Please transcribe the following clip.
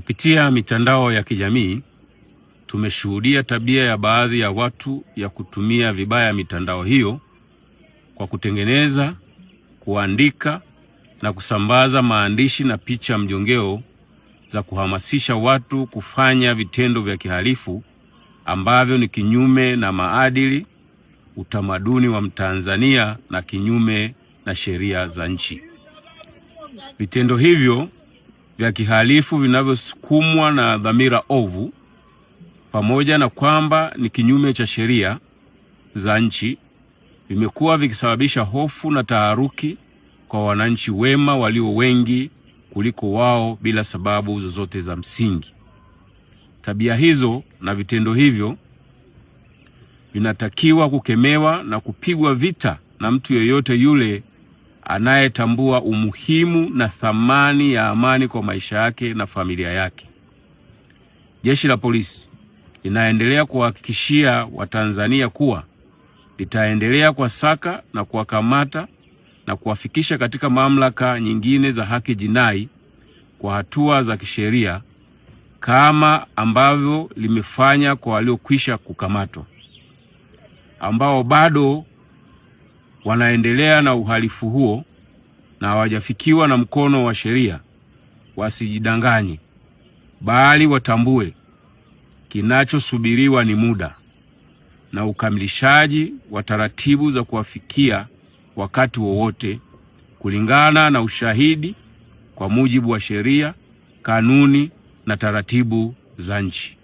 Kupitia mitandao ya kijamii tumeshuhudia tabia ya baadhi ya watu ya kutumia vibaya mitandao hiyo kwa kutengeneza, kuandika na kusambaza maandishi na picha mjongeo za kuhamasisha watu kufanya vitendo vya kihalifu ambavyo ni kinyume na maadili, utamaduni wa Mtanzania na kinyume na sheria za nchi. Vitendo hivyo vya kihalifu vinavyosukumwa na dhamira ovu, pamoja na kwamba ni kinyume cha sheria za nchi, vimekuwa vikisababisha hofu na taharuki kwa wananchi wema walio wengi kuliko wao bila sababu zozote za msingi. Tabia hizo na vitendo hivyo vinatakiwa kukemewa na kupigwa vita na mtu yeyote yule anayetambua umuhimu na thamani ya amani kwa maisha yake na familia yake. Jeshi la Polisi linaendelea kuhakikishia Watanzania kuwa litaendelea kuwasaka na kuwakamata na kuwafikisha katika mamlaka nyingine za haki jinai kwa hatua za kisheria kama ambavyo limefanya kwa waliokwisha kukamatwa. Ambao bado wanaendelea na uhalifu huo na hawajafikiwa na mkono wa sheria wasijidanganye, bali watambue kinachosubiriwa ni muda na ukamilishaji wa taratibu za kuwafikia wakati wowote kulingana na ushahidi kwa mujibu wa sheria, kanuni na taratibu za nchi.